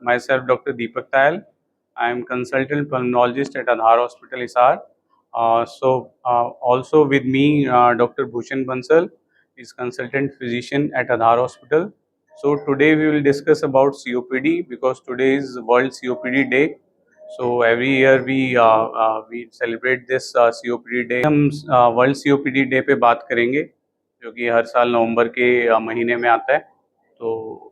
Myself, Dr. Deepak Tayal. I am consultant pulmonologist at Aadhar Hospital, Hisar. Also with me, Dr. Bhushan Bansal is consultant physician at Aadhar Hospital. So today we will discuss about COPD because today is World COPD Day. So every year we celebrate this COPD Day. हम world COPD day पे बात करेंगे जो कि हर साल नवंबर के महीने में आता है। तो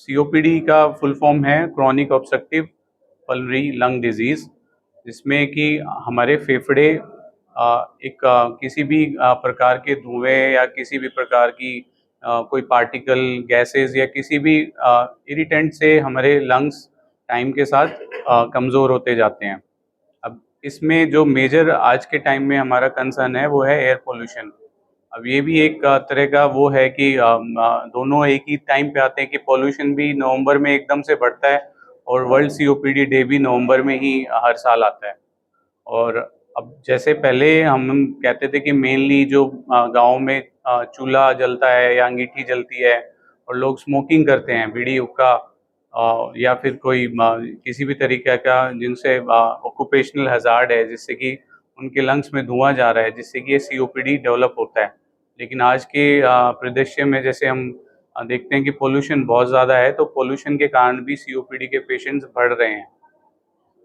COPD का फुल फॉर्म है chronic obstructive pulmonary lung disease, जिसमें कि हमारे फेफड़े किसी भी प्रकार के धुएं या किसी भी प्रकार की कोई पार्टिकल गैसेस या किसी भी इरिटेंट से हमारे लंग्स टाइम के साथ कमज़ोर होते जाते हैं। अब इसमें जो मेजर आज के टाइम में हमारा कंसर्न है वो है एयर पोल्यूशन। अब ये भी एक तरह का वो है कि दोनों एक ही टाइम पे आते हैं कि पोल्यूशन भी नवंबर में एकदम से बढ़ता है और वर्ल्ड COPD डे भी नवंबर में ही हर साल आता है। और अब जैसे पहले हम कहते थे कि मेनली जो गाँव में चूल्हा जलता है या अंगीठी जलती है और लोग स्मोकिंग करते हैं, बीड़ी हुक्का या फिर कोई किसी भी तरीके का जिनसे ऑक्यूपेशनल हज़ार्ड है, जिससे कि उनके लंग्स में धुआं जा रहा है, जिससे कि ये COPD डेवलप होता है। लेकिन आज के परिदृश्य में जैसे हम देखते हैं कि पोल्यूशन बहुत ज़्यादा है, तो पोल्यूशन के कारण भी COPD के पेशेंट्स बढ़ रहे हैं।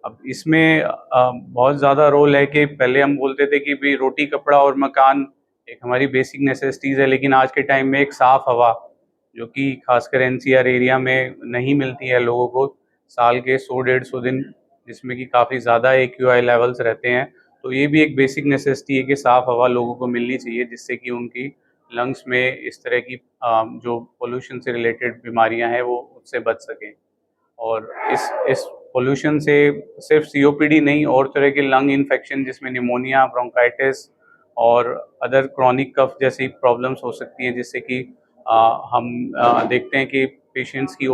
अब इसमें बहुत ज़्यादा रोल है कि पहले हम बोलते थे कि भाई रोटी कपड़ा और मकान एक हमारी बेसिक नेसेसिटीज़ है, लेकिन आज के टाइम में एक साफ़ हवा जो कि खासकर NCR एरिया में नहीं मिलती है लोगों को साल के 100-150 दिन, जिसमें कि काफ़ी ज़्यादा AQI लेवल्स रहते हैं। तो ये भी एक बेसिक नेसेसिटी है कि साफ़ हवा लोगों को मिलनी चाहिए, जिससे कि उनकी लंग्स में इस तरह की जो पोल्यूशन से रिलेटेड बीमारियां हैं वो उससे बच सकें। और इस पोल्यूशन से सिर्फ COPD नहीं और तरह के लंग इन्फेक्शन जिसमें निमोनिया, ब्रोंकाइटिस और अदर क्रॉनिक कफ जैसी प्रॉब्लम्स हो सकती हैं, जिससे कि हम देखते हैं कि पेशेंट्स की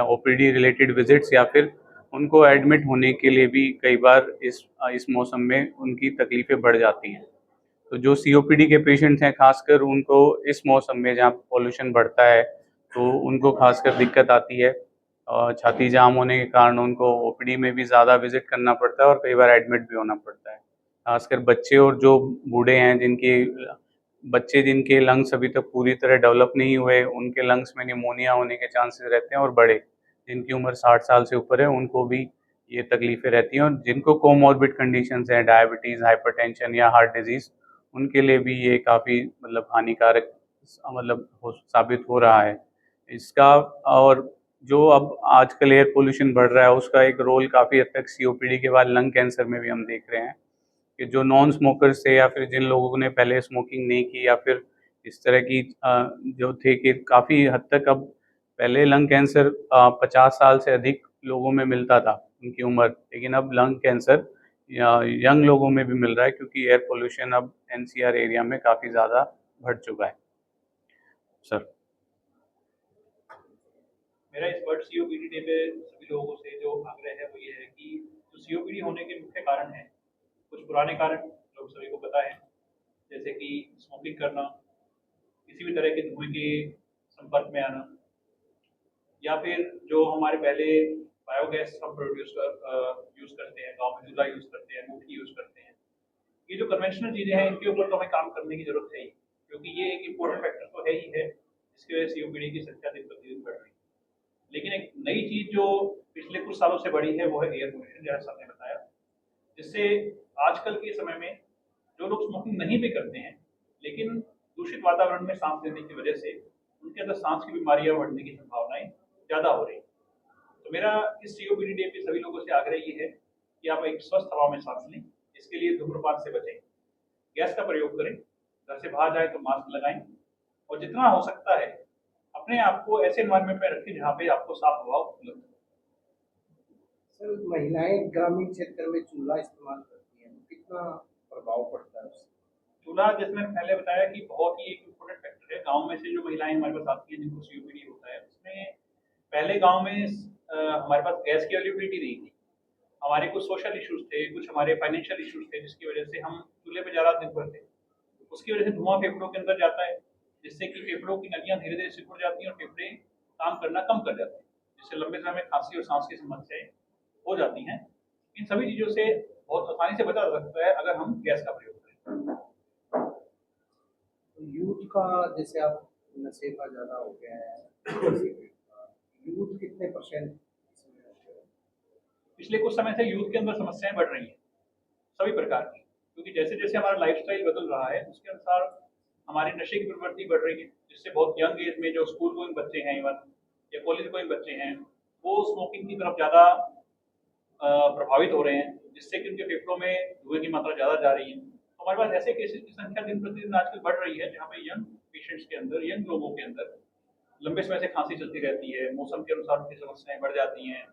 OPD रिलेटेड विजिट्स या फिर उनको एडमिट होने के लिए भी कई बार इस मौसम में उनकी तकलीफ़ें बढ़ जाती हैं। तो जो COPD के पेशेंट्स हैं खासकर उनको इस मौसम में जहाँ पॉल्यूशन बढ़ता है तो उनको खासकर दिक्कत आती है। छाती जाम होने के कारण उनको OPD में भी ज़्यादा विज़िट करना पड़ता है और कई बार एडमिट भी होना पड़ता है। खासकर बच्चे और जो बूढ़े हैं जिनके लंग्स अभी तक पूरी तरह डेवलप नहीं हुए, उनके लंग्स में निमोनिया होने के चांसेस रहते हैं और बड़े जिनकी उम्र 60 साल से ऊपर है उनको भी ये तकलीफ़ें रहती हैं और जिनको कोमॉर्बिड कंडीशंस हैं, डायबिटीज़, हाइपरटेंशन या हार्ट डिज़ीज़, उनके लिए भी ये काफ़ी मतलब हानिकारक साबित हो रहा है। इसका और जो अब आजकल एयर पोल्यूशन बढ़ रहा है उसका एक रोल काफ़ी हद तक COPD के बाद लंग कैंसर में भी हम देख रहे हैं कि जो नॉन स्मोकर्स थे या फिर जिन लोगों ने पहले स्मोकिंग नहीं की या फिर इस तरह की जो थे कि काफ़ी हद तक अब पहले लंग कैंसर 50 साल से अधिक लोगों में मिलता था उनकी उम्र, लेकिन अब लंग कैंसर यंग लोगों में भी मिल रहा है क्योंकि एयर पोल्यूशन अब NCR एरिया में काफ़ी ज़्यादा बढ़ चुका है। सर मेरा इस वर्ल्ड COPD डे पे सभी लोगों से जो आग्रह है वो ये है कि जो COPD होने के मुख्य कारण हैं, कुछ पुराने कारण जो सभी को पता है, जैसे कि स्मोकिंग करना, किसी भी तरह के धुएं के संपर्क में आना, या फिर जो हमारे पहले बायोगैस हम प्रोड्यूस यूज़ करते हैं, गाँव में चूल्हा यूज़ करते हैं, मूंगफली यूज़ करते हैं। ये जो कन्वेंशनल चीज़ें हैं इनके ऊपर तो हमें काम करने की ज़रूरत है ही, क्योंकि ये एक इम्पोर्टेंट फैक्टर तो है ही है जिसकी वजह से COPD की संख्या दिन प्रतिदिन बढ़ रही है। लेकिन एक नई चीज़ जो पिछले कुछ सालों से बढ़ी है वो है एयर पोल्यूशन, जैसा सबने बताया, जिससे आजकल के समय में जो लोग स्मोकिंग नहीं भी करते हैं लेकिन दूषित वातावरण में सांस लेने की वजह से उनके अंदर सांस की बीमारियां बढ़ने की संभावनाएं ज़्यादा हो रही हैं। तो मेरा इस COPD डे पे सभी लोगों से आग्रह ये है कि आप एक स्वस्थ हवा में सांस लें, इसके लिए धूम्रपान से बचें, गैस का प्रयोग करें, घर से बाहर जाए तो मास्क लगाएं और जितना हो सकता है अपने आप को ऐसे एनवायरनमेंट में रखें जहाँ पे आपको साफ हवा उपलब्ध हो। सर, महिलाएं ग्रामीण क्षेत्र में चूल्हा इस्तेमाल करती हैं, तो कितना प्रभाव पड़ता है उससे? चूल्हा, जैसे मैंने पहले बताया कि बहुत ही एक इम्पोर्टेंट फैक्टर है। गांव में से जो महिलाएं हमारे पास आती हैं जिनको COPD होता है, उसमें पहले गांव में हमारे पास गैस की अवेलेबिलिटी नहीं थी, हमारे कुछ सोशल इश्यूज थे, कुछ हमारे फाइनेंशियल इश्यूज थे, जिसकी वजह से हम चूल्हे पर ज़्यादा निर्भर थे। उसकी वजह से धुआं फेफड़ों के अंदर जाता है, जिससे कि फेफड़ों की नलियाँ धीरे धीरे सिकुड़ जाती हैं और फेफड़े काम करना कम कर जाते हैं। जिससे लंबे समय में खांसी और सांस की समस्याएं हो जाती हैं। इन सभी चीज़ों से बहुत आसानी से बचा जा सकता है अगर हम गैस का प्रयोग करें। तो यूथ का जैसे आप नशे का ज़्यादा हो गया है, सिगरेट का, यूथ कितने परसेंट इसमें रहते हैं? पिछले कुछ समय से यूथ के अंदर समस्याएं बढ़ रही हैं सभी प्रकार की, क्योंकि जैसे जैसे हमारा लाइफस्टाइल बदल रहा है उसके अनुसार हमारी नशे की प्रवृत्ति बढ़ रही है, जिससे बहुत यंग एज में जो स्कूल गोइंग बच्चे हैं इवन या कॉलेज गोइंग बच्चे हैं वो स्मोकिंग की तरफ ज़्यादा प्रभावित हो रहे हैं, जिससे कि उनके फेफड़ों में धुएं की मात्रा ज़्यादा जा रही है। तो हमारे पास ऐसे केसेस की संख्या दिन प्रतिदिन आजकल बढ़ रही है, जहाँ पे यंग पेशेंट्स के अंदर, यंग लोगों के अंदर लंबे समय से खांसी चलती रहती है, मौसम के अनुसार उनकी समस्याएं बढ़ जाती हैं,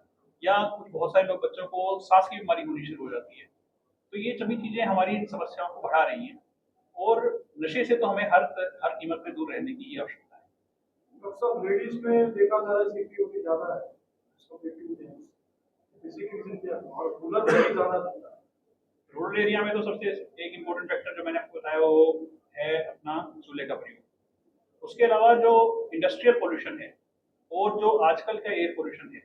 या कुछ बहुत सारे लोग बच्चों को सांस की बीमारी होनी शुरू हो जाती है। तो ये सभी चीज़ें हमारी इन समस्याओं को बढ़ा रही हैं, और नशे से तो हमें हर कीमत पे दूर रहने की आवश्यकता है। डॉक्टर साहब, लेडीज में देखा जा रहा है सीपीओडी ज़्यादा है, इसी के रीजन क्या है? और रूरल में भी ज़्यादा दिखता है। रूरल एरिया में तो सबसे एक इम्पोर्टेंट फैक्टर जो मैंने आपको बताया वो है अपना चूल्हे का प्रयोग। उसके अलावा जो इंडस्ट्रियल पोल्यूशन है और जो आजकल का एयर पोल्यूशन है,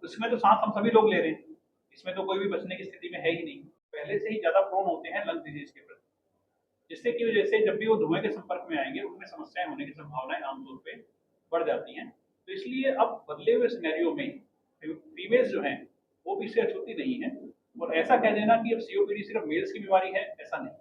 उसमें तो सांस हम सभी लोग ले रहे हैं, इसमें तो कोई भी बचने की स्थिति में है ही नहीं। पहले से ही ज़्यादा प्रोन होते हैं लंग डिजीज के प्रति, जिससे कि वजह से जब भी वो धुएं के संपर्क में आएंगे उनमें समस्याएं होने की संभावनाएं आमतौर पे बढ़ जाती हैं। तो इसलिए अब बदले हुए सिनेरियो में फीमेल्स जो हैं वो भी इससे अछूती नहीं है, और ऐसा कह देना कि अब सीओपीडी सिर्फ मेल्स की बीमारी है, ऐसा नहीं।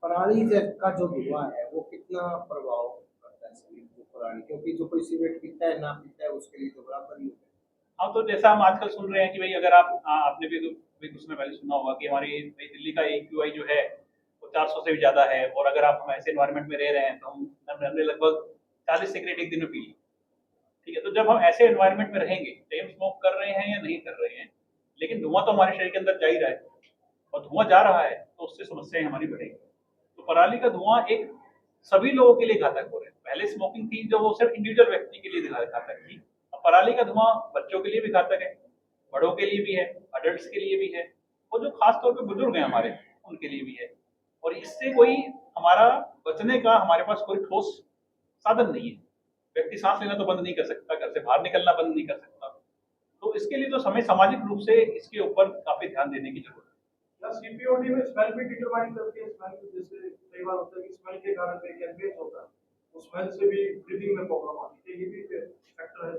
पराली का जो धुआं है वो कितना प्रभाव करता है शरीर को? पराली, क्योंकि जो कोई सिगरेट पीता है ना पीता है उसके लिए तो बराबर ही होता है। हाँ, तो जैसा हम आजकल सुन रहे हैं कि भाई अगर आपने भी कुछ समय पहले सुना होगा कि हमारी भाई दिल्ली का AQI जो है वो 400 से भी ज़्यादा है, और अगर आप हम ऐसे इन्वायरमेंट में रह रहे हैं तो हमने लगभग 40 सिगरेट एक दिन में पी ली। ठीक है, तो जब हम ऐसे एनवायरनमेंट में रहेंगे, चाहे हम स्मोक कर रहे हैं या नहीं कर रहे हैं, लेकिन धुआं तो हमारे शरीर के अंदर जा ही रहा है, और धुआं जा रहा है तो उससे समस्याएं हमारी बढ़ेंगी। तो पराली का धुआं एक सभी लोगों के लिए घातक हो रहा है। पहले स्मोकिंग थी जो वो सिर्फ इंडिविजुअल व्यक्ति के लिए घातक थी, अब पराली का धुआं बच्चों के लिए भी घातक है, बड़ों के लिए भी है, अडल्ट के लिए भी है, और जो खासतौर पर बुजुर्ग हैं हमारे उनके लिए भी है। और इससे कोई हमारा बचने का हमारे पास कोई ठोस साधन नहीं है। व्यक्ति सांस लेना तो बंद नहीं कर सकता, घर से बाहर निकलना बंद नहीं कर सकता, तो इसके लिए तो हमें सामाजिक रूप से इसके ऊपर काफी ध्यान देने की जरूरत है। या सीपीओडी में स्मेल भी डिटरमाइन करती है। स्मेल जैसे कई बार होता है कि स्मेल के कारण पे कैंपेस होता है, उस स्मेल से भी ब्रीदिंग में प्रॉब्लम आती है, ये भी फैक्टर है।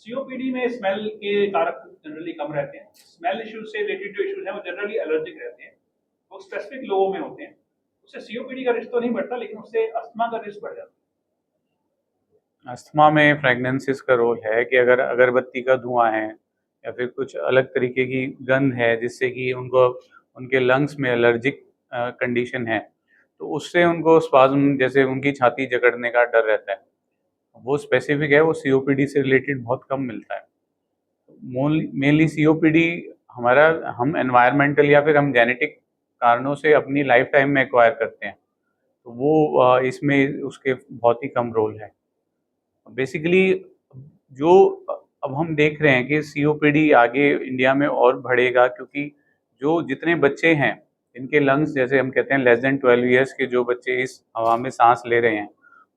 सीओपीडी में स्मेल के कारक जनरली कम रहते हैं। स्मेल इश्यूज से रिलेटेड जो इश्यूज हैं वो जनरली एलर्जिक रहते हैं, वो स्पेसिफिक लोगों में होते हैं। उससे सीओपीडी का रिस्क तो नहीं बढ़ता, लेकिन उससे अस्थमा का रिस्क बढ़ जाता है। अस्थमा में फ्रेगनेंसेस का रोल है कि अगर अगरबत्ती का धुआं है या फिर कुछ अलग तरीके की गंध है जिससे कि उनको उनके लंग्स में एलर्जिक कंडीशन है, तो उससे उनको स्पाज्म जैसे उनकी छाती जकड़ने का डर रहता है। वो स्पेसिफिक है, वो सीओपीडी से रिलेटेड बहुत कम मिलता है। मेनली सीओपीडी हमारा हम एनवायरमेंटल या फिर हम जेनेटिक कारणों से अपनी लाइफ टाइम में एक्वायर करते हैं, तो वो इसमें उसके बहुत ही कम रोल है। बेसिकली जो अब हम देख रहे हैं कि सीओपीडी आगे इंडिया में और बढ़ेगा, क्योंकि जो जितने बच्चे हैं इनके लंग्स, जैसे हम कहते हैं लेस देन 12 ईयर्स के जो बच्चे इस हवा में सांस ले रहे हैं,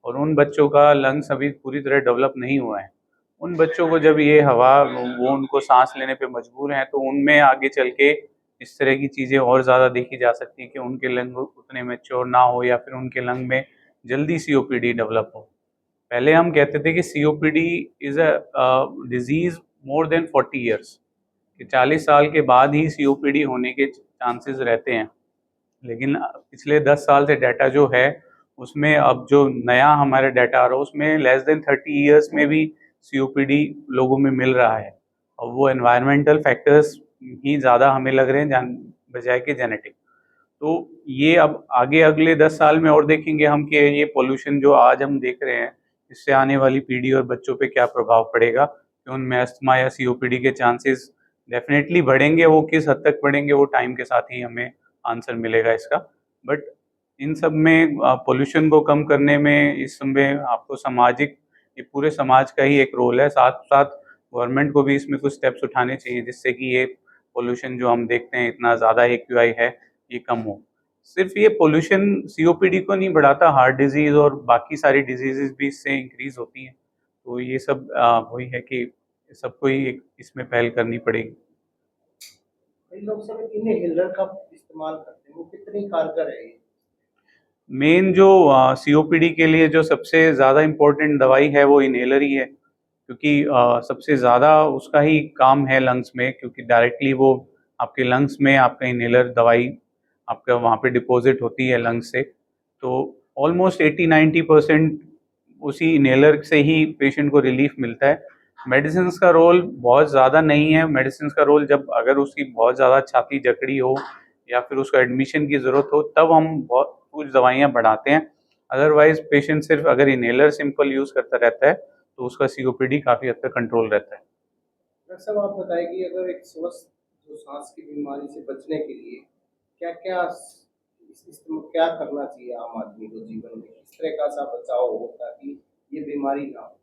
और उन बच्चों का लंग्स अभी पूरी तरह डेवलप नहीं हुआ है, उन बच्चों को जब ये हवा वो उनको सांस लेने पे मजबूर हैं, तो उनमें आगे चल के इस तरह की चीज़ें और ज़्यादा देखी जा सकती हैं कि उनके लंग उतने मैच्योर ना हो या फिर उनके लंग में जल्दी सीओपीडी डेवलप हो। पहले हम कहते थे कि COPD is a disease more than 40 years, कि 40 साल के बाद ही सीओपीडी होने के चांसेस रहते हैं, लेकिन पिछले 10 साल से डाटा जो है उसमें अब जो नया हमारा डाटा आ रहा है उसमें लेस देन 30 ईयर्स में भी सीओपीडी लोगों में मिल रहा है, और वो एनवायरमेंटल फैक्टर्स ही ज़्यादा हमें लग रहे हैं बजाय के जेनेटिक। तो ये अब आगे अगले 10 साल में और देखेंगे हम कि ये पोल्यूशन जो आज हम देख रहे हैं इससे आने वाली पीढ़ी और बच्चों पे क्या प्रभाव पड़ेगा, कि उनमें अस्थमा या सीओपीडी के चांसेस डेफिनेटली बढ़ेंगे। वो किस हद तक बढ़ेंगे वो टाइम के साथ ही हमें आंसर मिलेगा इसका। बट इन सब में पोल्यूशन को कम करने में इस समय आपको सामाजिक, ये पूरे समाज का ही एक रोल है, साथ साथ गवर्नमेंट को भी इसमें कुछ स्टेप्स उठाने चाहिए जिससे कि ये पोल्यूशन जो हम देखते हैं इतना ज़्यादा AQI है ये कम हो। सिर्फ ये पोल्यूशन सीओपीडी को नहीं बढ़ाता, हार्ट डिजीज़ और बाकी सारी डिजीज़ भी इससे इंक्रीज़ होती हैं। तो ये सब वही है कि सबको ही इसमें पहल करनी पड़ेगी। कई लोग सर इनहेलर का इस्तेमाल करते हैं, वो कितनी कारगर है ये? मेन जो सीओपीडी के लिए जो सबसे ज़्यादा इम्पोर्टेंट दवाई है वो इनहेलर ही है, क्योंकि सबसे ज़्यादा उसका ही काम है लंग्स में, क्योंकि डायरेक्टली वो आपके लंग्स में आपका इनहेलर दवाई आपका वहाँ पे डिपॉजिट होती है लंग्स से। तो ऑलमोस्ट 80-90% उसी इनहेलर से ही पेशेंट को रिलीफ मिलता है। मेडिसिन का रोल बहुत ज़्यादा नहीं है। मेडिसिन का रोल जब अगर उसकी बहुत ज़्यादा छाती जकड़ी हो या फिर उसको एडमिशन की ज़रूरत हो तब हम बहुत कुछ दवाइयाँ बढ़ाते हैं। अदरवाइज पेशेंट सिर्फ अगर इनहेलर सिंपल यूज़ करता रहता है तो उसका सीओपीडी काफ़ी हद तक कंट्रोल रहता है। डॉक्टर साहब आप बताइए कि अगर एक स्वस्थ जो सांस की बीमारी से बचने के लिए क्या क्या क्या करना चाहिए आम आदमी को जीवन में, किस तरह का सा बचाव हो ताकि ये बीमारी ना हो?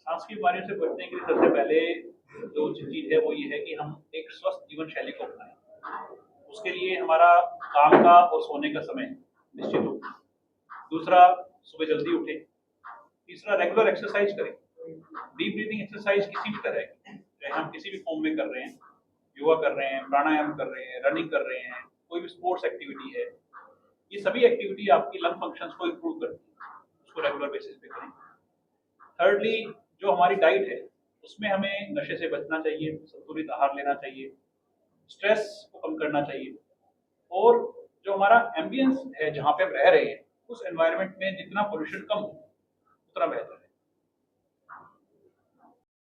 सांस की बीमारियों से बचने के लिए सबसे पहले जो चीज़ है वो ये है कि हम एक स्वस्थ जीवन शैली को अपनाएं। उसके लिए हमारा काम का और सोने का समय निश्चित हो। दूसरा, सुबह जल्दी उठें। तीसरा, रेगुलर एक्सरसाइज करें। डीप ब्रीथिंग एक्सरसाइज किसी भी तरह की, चाहे हम किसी भी फॉर्म में कर रहे हैं, योगा कर रहे हैं, प्राणायाम कर रहे हैं, रनिंग कर रहे हैं, कोई भी स्पोर्ट्स एक्टिविटी है, ये सभी एक्टिविटी आपकी लंग फंक्शंस को इम्प्रूव करती है। उसको रेगुलर बेसिस पे करें। थर्डली, जो हमारी डाइट है उसमें हमें नशे से बचना चाहिए, संतुलित आहार लेना चाहिए, स्ट्रेस को कम करना चाहिए, और जो हमारा एम्बियंस है जहाँ पे हम रह रहे हैं उस एनवायरनमेंट में जितना पोल्यूशन कम हो उतना बेहतर है।